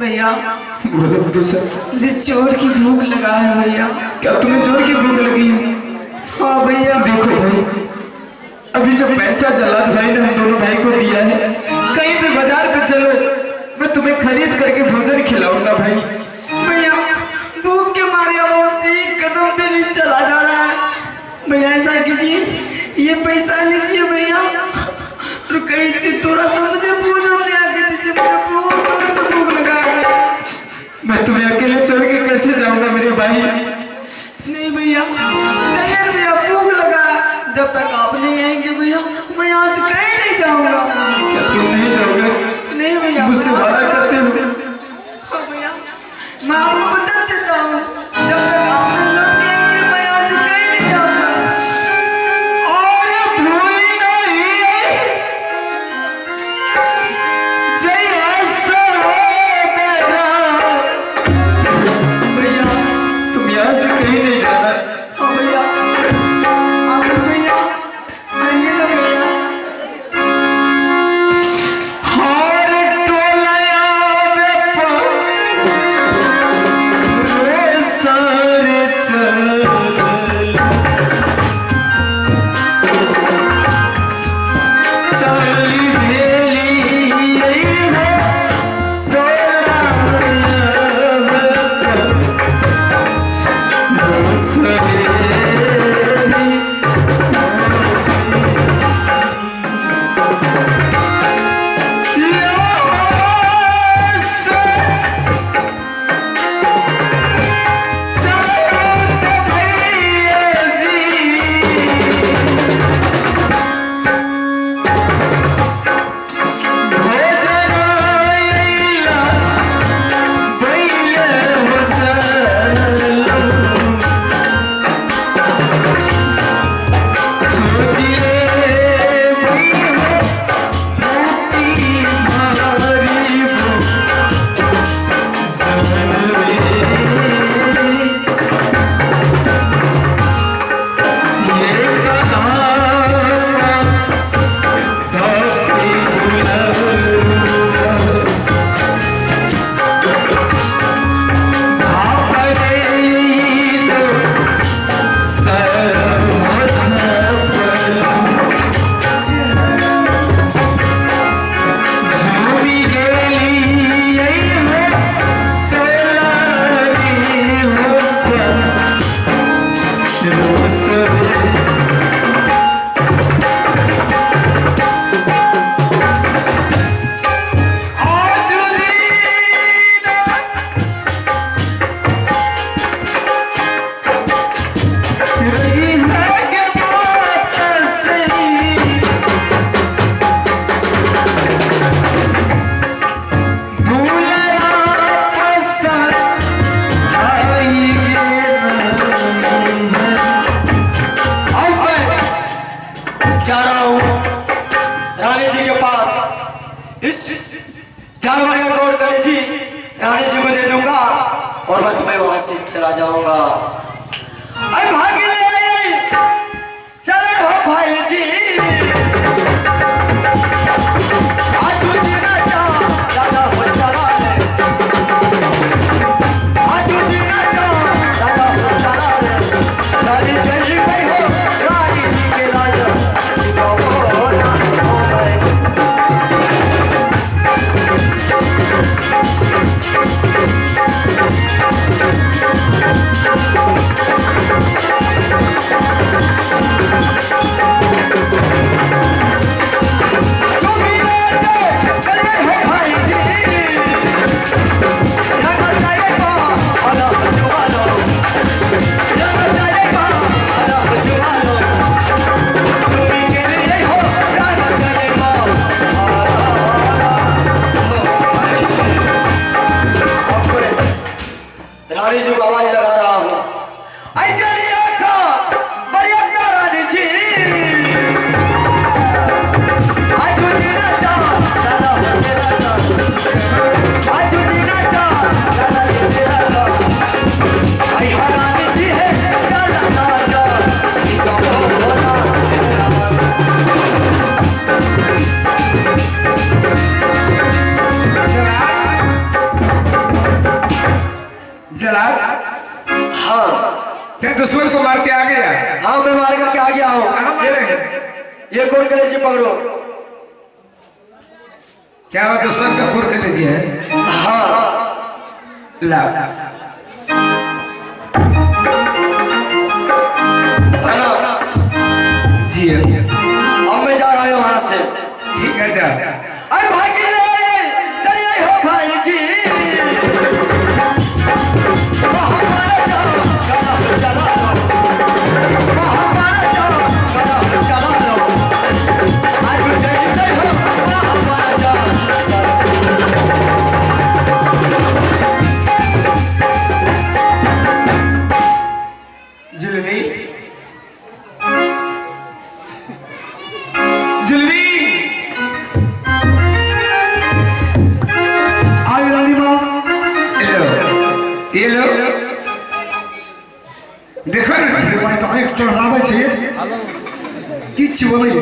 भैया बोलो सर। मुझे चोर की भूख लगा है भैया। क्या तुम्हें जोर की भूख लगी है? हाँ भैया। देखो भाई, अभी जो पैसा जल्लाद भाई ने हम दोनों भाई को दिया है, कहीं पे बाजार पे चलो, मैं तुम्हें खरीद करके भोजन खिलाऊंगा भाई। भैया भूख के मारे अब एक कदम पे नहीं चला जा रहा है। भैया ऐसा कीजिए, ये पैसा लीजिए भैया और कहीं से थोड़ा सा मुझे भोजन ले आके दीजिए। मुझे बहुत जोर से भूख लगा है। मैं तुम्हें अकेले छोड़ के कैसे जाऊंगा मेरे भाई? नहीं भैया, नहीं भैया, भूख लगा है। जब तक आप नहीं आएंगे भैया मैं यहाँ से कहीं नहीं जाऊंगा। क्या तुम नहीं जाओगे? नहीं भैया, मुझसे वादा करते हो? हाँ भैया, मैं आपको वचन देता हूँ, जब तक आप नहीं लौट के आएंगे मैं यहाँ से कहीं नहीं जाऊंगा। और भूल नहीं जैसा मेरा भैया तुम यहाँ से कहीं नहीं जाना। हाँ भैया, आप भैया आएंगे ना भैया? हर टोलया में रे सारे चल चली भेली हो टोलया में सवेरी जा रहा हूँ रानी जी के पास। इस जानवर का गौर करे जी रानी जी को दे दूंगा और बस मैं वहां से चला जाऊंगा। अरे भागी ले चले हो भाई जी। आज दिन राजा राजा हो चला ले, आज दिन राजा राजा हो चला ले। रानी चली गई हो रानी जी के लाज रानी जी को आवाज लगा रहा हूँ। आई चलिए रानी जी, आज दीना जा दादा हो तेरा का, आज दीना जा दादा ये तेरा का। आई रानी जी है चला दादा इनका होना तेरा। दुश्मन को मार के आ गया। हाँ मैं मार करके आ गया हूँ। कहाँ मारे? ये कौन कलेजी पकड़ो। क्या वो दुश्मन का खून कर लीजिए है? हाँ ला जी अब मैं जा रहा हूँ यहाँ से। ठीक है जा। अरे भाई जी चलिए हो भाई जी जुलमी जुलमी आगे रानी माँ ये लो देखो ना भाई तो एक चढ़ावे चाहिए किछ बोले वो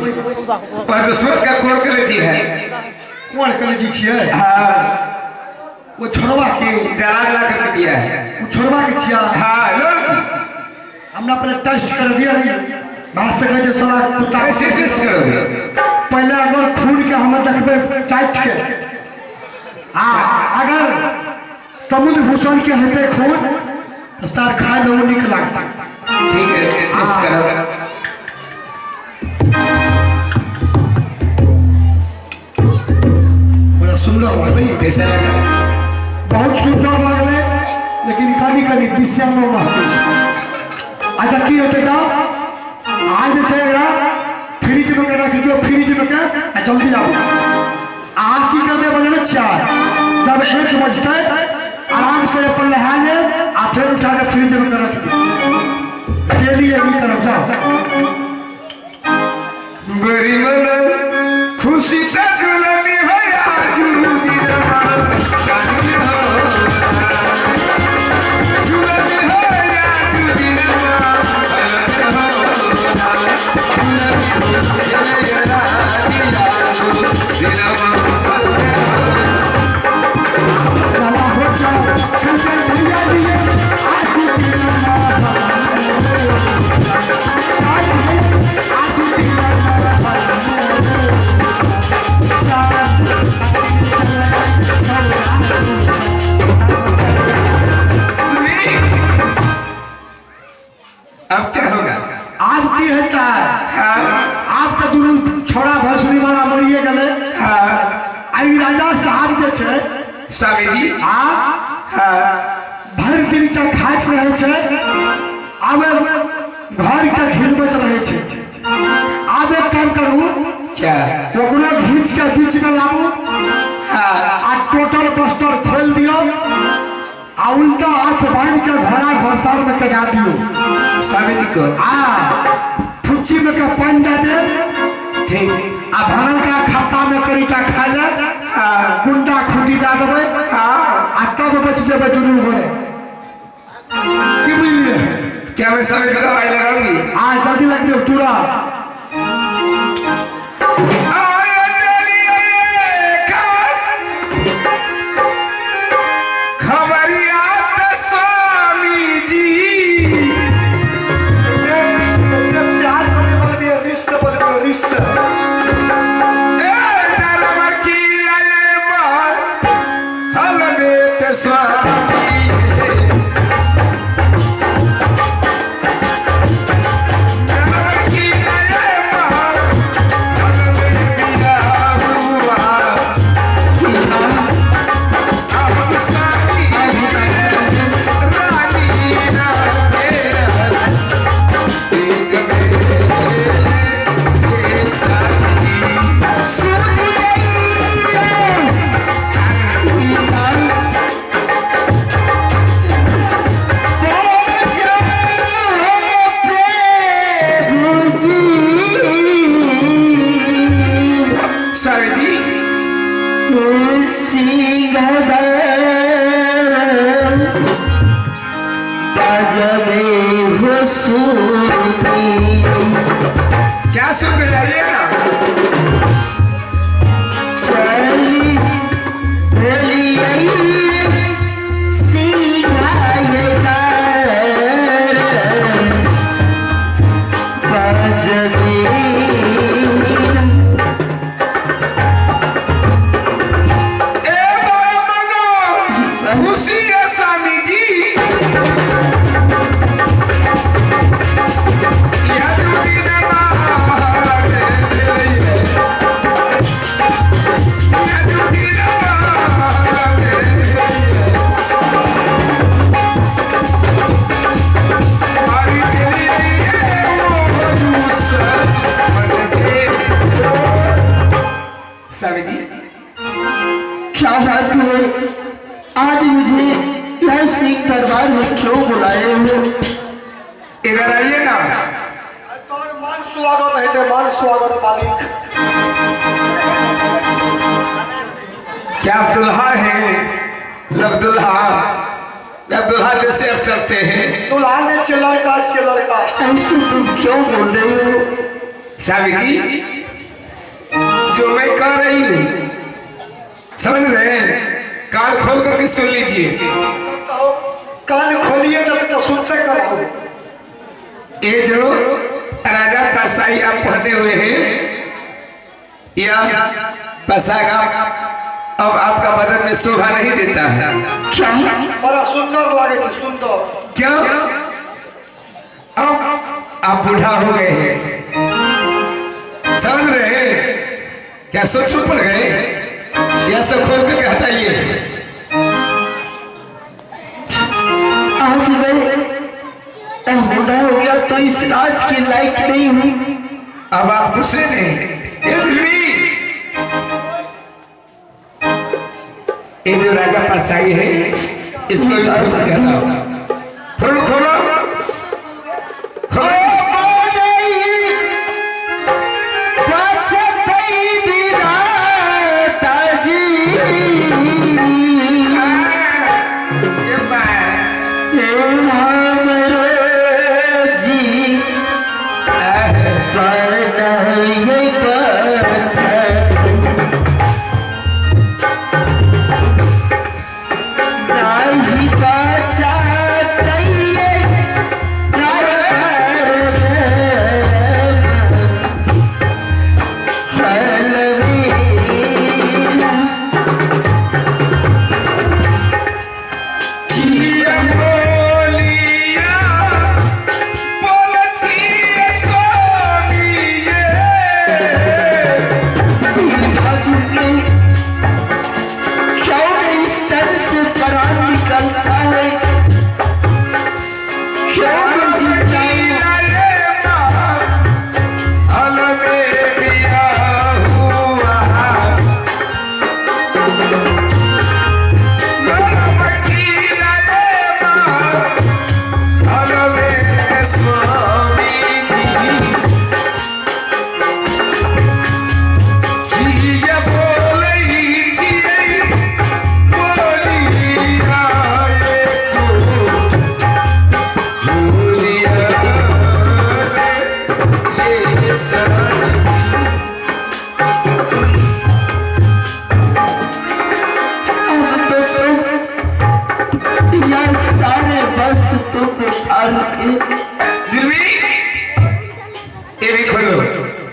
दुश्मन का खून कर लीजिए है। कौन कलेजी छिए। हाँ वो छोड़वा के जला करके दिया है। वो छोड़वा के छिया। हाँ लो हमने पहले टेस्ट कर दिया नहीं भाष से कहे साला कुत्ता ऐसे टेस्ट करोगे। पहले अगर खून के हमें देखबे चाट के अगर समुद्र भूषण के हेते खून तो सार खाए में वो निक लगता। ठीक है टेस्ट करो। बड़ा सुंदर बात भाई कैसा लगा? बहुत सुंदर लगले लेकिन कनी कनी विषय में महत्व। अच्छा की होते का आज छेगा फ्रिज में के रख दियो फ्रिज में के जल्दी आओ। आज की करबे बजे 4 जब 1 बजते आराम से अपन लहा ले आ फिर उठा के फ्रिज में के रख दियो। डेली ये भी करब जाओ। बड़ी मन खुशी तक लगी हो आज दिनमा कानी हो जुलमी हो आज दिनमा चला हो जाओ फिर भैया दिए आज अब क्या होगा? आज की होता है। हाँ आप तो दोनों छोड़ा भसुरी वाला मरिए गले। हाँ आई राजा साहब जे छे स्वामी जी हाँ भर दिन तक खाइत रहे छे अब घर के खिलबैत रहे छे। अब एक काम करू क्या? ओकरा घींच के बीच में लाबू हाँ आ टोटल बस्तर खोल दियो आ उल्टा हाथ बांध के घोड़ा घोसार में कटा दियो। स्वामी जी को फुच्ची में के पानी दे दे ठीक। आ भरल का खप्पा में करीटा खा ले हाँ कुंडा खुटी दे देबै हाँ आ तब बच जेबै दुनू घरे। की बुझलिए? क्या मैं स्वामी जी को दवाई लगाऊंगी? जल्दी लगबे तुरंत। खबरिया तो स्वामी जी प्यार करने वाले भी रिश्ते बोल रहे रिश्ते। स्वामी क्या सुन रही है ना? मेहमान स्वागत मालिक। क्या दुल्हा है? लब दुल्हा, लब दुल्हा जैसे अब चलते हैं। दुल्हा ने लड़का से लड़का। ऐसे तुम क्यों बोल रहे हो? सावित्री, जो मैं कह रही हूँ समझ रहे हैं? कान खोल करके सुन लीजिए। कान खोलिए तो सुनते कराओ। ये जो राजा पसाई आप पहने हुए हैं, यह पसागा अब आपका बदन में शोभा नहीं देता है। क्या? बड़ा सुंदर लगे थे, सुंदर। क्यों? अब आप बूढ़ा हो गए हैं, समझ रहे हैं? क्या सोच में पड़ गए? यह सब खोल करके हटाइए। आज मैं बूढ़ा हो गया तो इस राज के लायक नहीं हूँ। अब आप दूसरे नहीं। ये जो राजा परसाई है, इसको भी खोलो खोलो खोलो।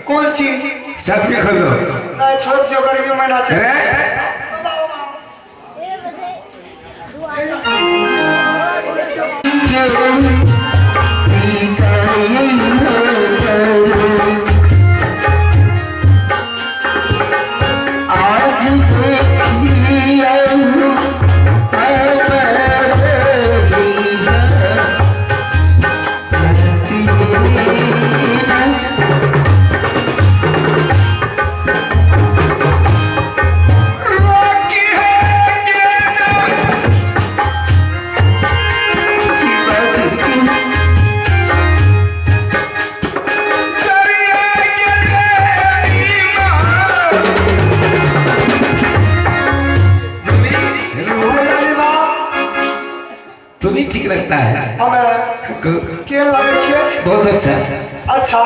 कौन चीज? सच में खोलो। नहीं छोड़ दियो, गर्मी में ना चले। तुम्हें ठीक लगता है? हमें के लगे छे? बहुत अच्छा। अच्छा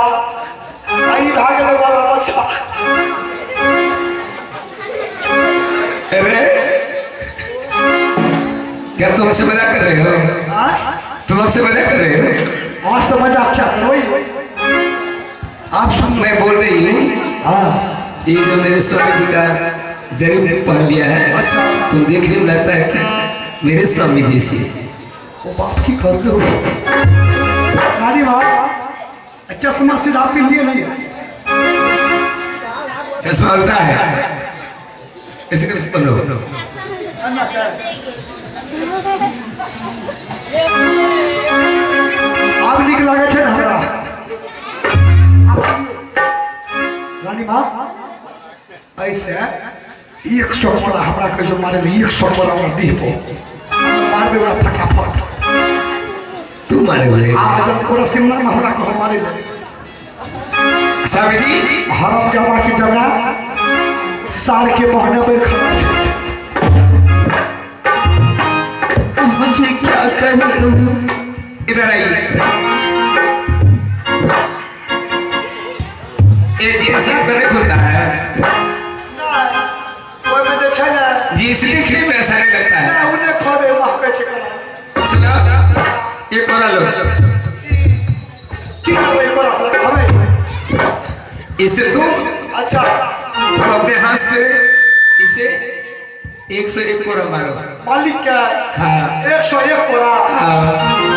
आई भाग ले वाला बच्चा। अरे क्या तुम हमसे मजाक कर रहे हो? तुम हमसे मजाक कर रहे हो? और से मजाक क्या करो? आप सुन। मैं बोल रही हूँ, हाँ ये जो मेरे स्वामी जी का जरीब पहन लिया है, अच्छा तुम देखने में लगता है कि मेरे स्वामी जैसी। वो बाप की कर दो रानी बाप। चश्मा सीधा पहन लिए नहीं है, चश्मा उल्टा है, ऐसे करके पहनो। आप निक लगे छे ना हमरा रानी बाप। ऐसे 100 बोला हमरा के जो मारे 100 बोला हमरा देह पे मार दे फटाफट। तू मारे बोले? हाँ जब पूरा शिमला में हमरा को मारे ले। स्वामी जी हरम जावा की जगह सार के बहने पर खड़ा थे। मुझे क्या करूं? इधर आइए। ये जैसा कनेक्ट होता है कोई में देखे ना जी, इसलिए क्रीम में ऐसा नहीं लगता है। ना उन्हें खोबे महके छे कला सुनो, ये कोरा लो, की करबे कोरा लगा हमें इसे तुम अच्छा हम अपने हाथ से इसे 101 कोरा मारो। मालिक क्या हाँ 101 कोरा हाँ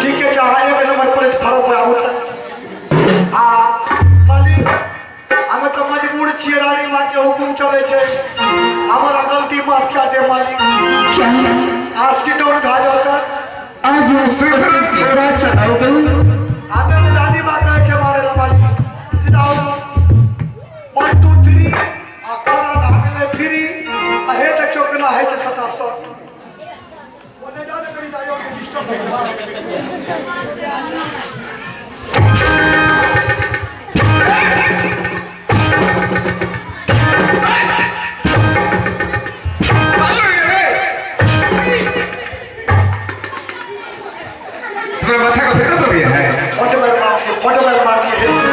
ठीक है चाहे एक नंबर प्लेट फरो पे आबू तक मालिक हमें तो मजबूर छिए रानी माँ के हुकुम चले छे हमारा गलती माफ क्या दे मालिक क्या आज सिट डाउन भा जाओ तक आज पूरा चलाओगे? आगे में रानी माँ कहे छे मारे ला मालिक सिट डाउन 1 2 3 आ कोरा भागले फिरी हे तक चौकना है छे 67 ओने जाने करी जायो के डिस्टर्ब तुम्हारा माथा का फिक्र तो भी है। पट मार के हेड के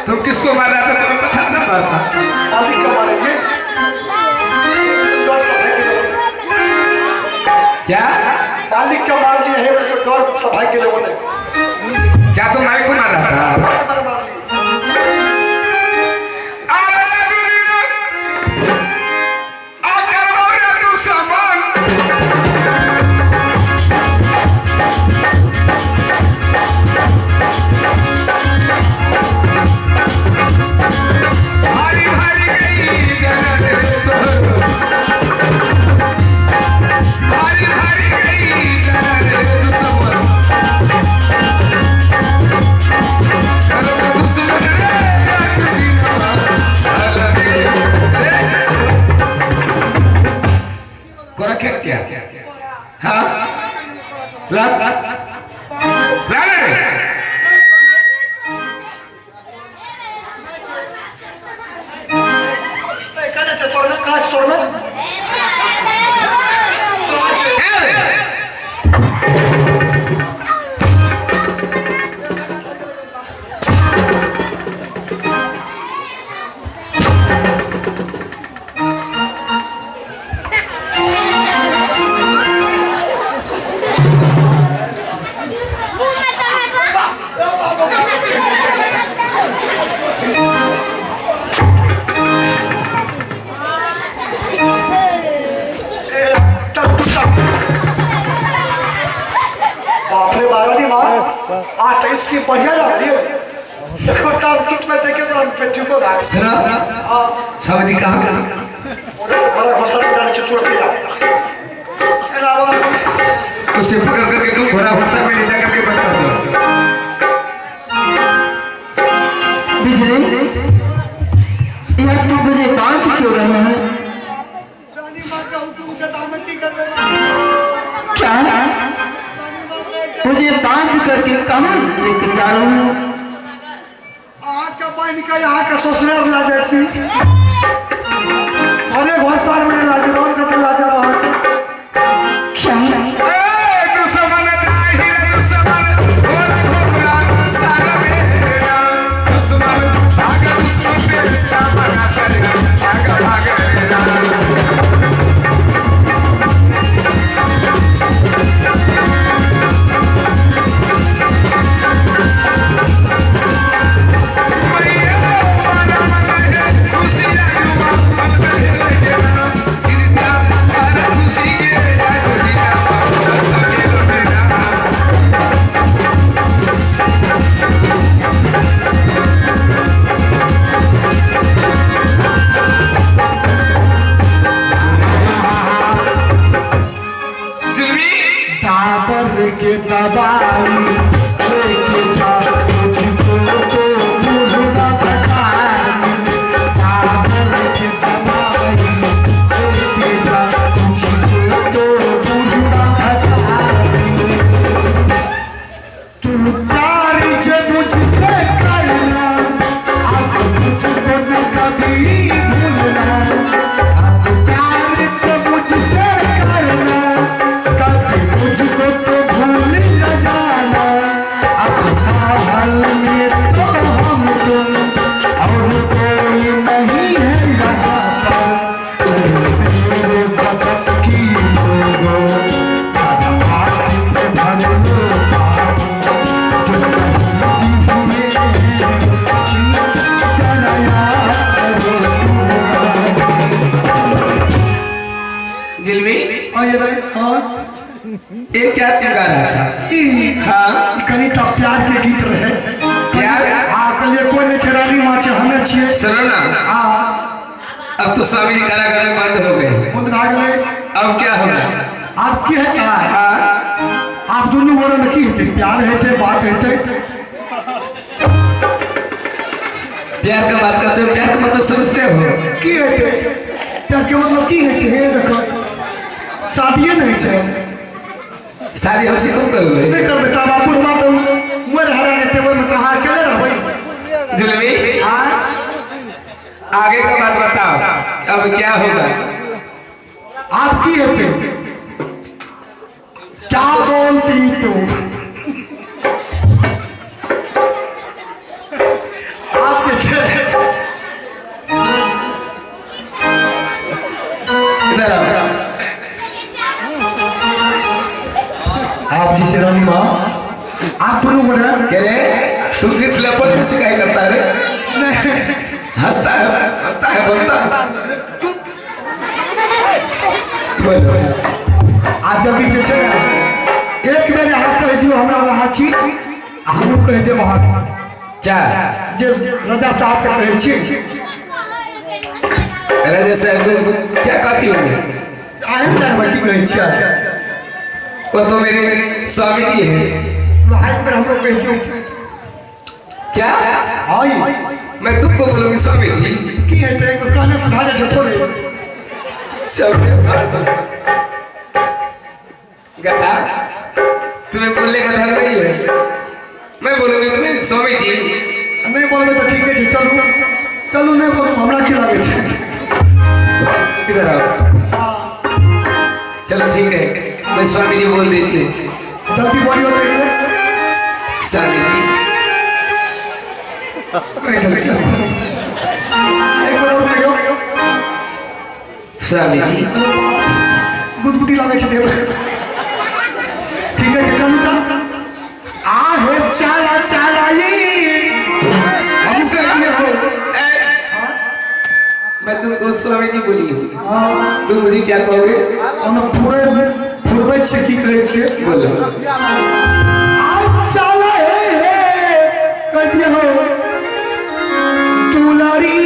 तुम किसको मार रहा था? तुम्हें पता चल रहा था? मालिक का मारेंगे क्या मालिक का मार दिए है तो डर सफाई के लोगों ने क्या तुम माइक को मार रहा था? पट मार ली क्या हाँ ला ला रे कहने से तोड़ना कांच तोड़ना इसकी बढ़िया लग रही है देखो टाल टूटने देखे तो हम पेटी को भाग सुनो समझी कहाँ का और बड़ा घोसला डाल के तोड़ दिया है ना बाबा उसे पकड़ करके तुम घोड़ा भरसा में ले जा करके बता दो। बिजली यह तू मुझे बांध क्यों रहा है? रानी माँ का हुक्म से दामती कर देना क्या मुझे बांध करके कहाँ लेके जा रहा हूँ? आँख का पानी का यहाँ का ससुराल ला दे छी अरे घर सार में ला दे और कते ला दे वहाँ के क्या तू समझ जाही तू समझ घोड़ा घोड़ा सारा मेरा तू समझ भागा दुश्मन तेरे सामना सरेगा भागा भागा ये क्या तू गा रहा था? ई हाँ कनी टा प्यार के गीत रहे। प्यार? हाँ कलिए कोई नहीं थे रानी माँ छे हमें छिए। सुनो ना, हाँ अब तो स्वामी जी कारागार में बंद हो गए, मुंद भाग गए। अब क्या होगा? आप की है क्या? हाँ आप दोनों गोरे में की हेते? प्यार हेते, बात हेते। प्यार का बात करते हो, प्यार का मतलब समझते हो? की हेते? प्यार के मतलब की है छे? हे देखो शादी नहीं छे। शादी हमसे तुम करोगे? नहीं कर बेटा बाबू बात मोर हरा ने ते में कहा अकेले रहबै। जुलमी हां आगे का बात बताओ, अब क्या होगा? आप की हेते? क्या बोलती तू? आप के इधर आओ। आप जी से रानी माँ आप दोनों बोले कह रहे तुम किस लपट से शिकायत करता है? हंसता है बोलता है। बोलो आप जब भी जे ना एक बेर हाथ कह दियो हमरा वहाँ छी, हम कह दे वहाँ क्या? जे राजा साहब के कहे छी। राजा साहब क्या कहती हूँ मैं? आए जानवर की कहे छी? वो तो मेरे स्वामी जी है। वहाँ पर हम लोग कह दियो क्या? आई मैं तुमको बोलूंगी स्वामी जी की है ते को काने से भागे छ थोड़े सब फाड़ दो। गधा तुम्हें बोलने का ढंग नहीं है। मैं बोलूंगी तुम्हें स्वामी जी। नहीं बोलबे तो ठीक है चलो चलो नहीं बोलो हमरा की लागे छे। इधर आओ। चलो ठीक है, मैं स्वामी जी बोल देती हूँ। जल्दी बोलियो देखिए स्वामी जी एक बार और देखो स्वामी जी गुदगुदी लागे छे देव। ठीक है चलो ता आ हे चला चला ये ऐसे हो। मैं तुमको स्वामी जी बोली हूँ, हां तुम मुझे क्या कहोगे? हम पूरे पूर्वज से की कहे छे बोलो। आ चला हे कह दिए हो दुलारी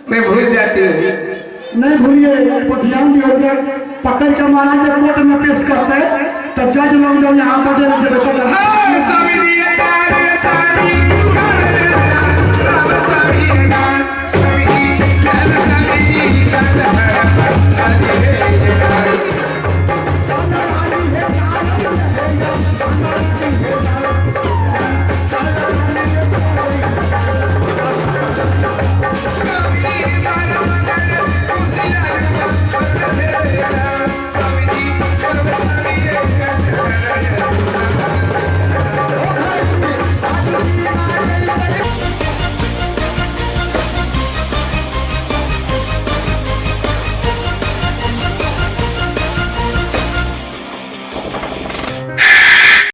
मैं भूल जाती हूँ। नहीं भूलिए, ध्यान दियो। पकड़ के महाराज कोर्ट में पेश करते तो जज लोग जब यहाँ बदल देते तो स्वामी जी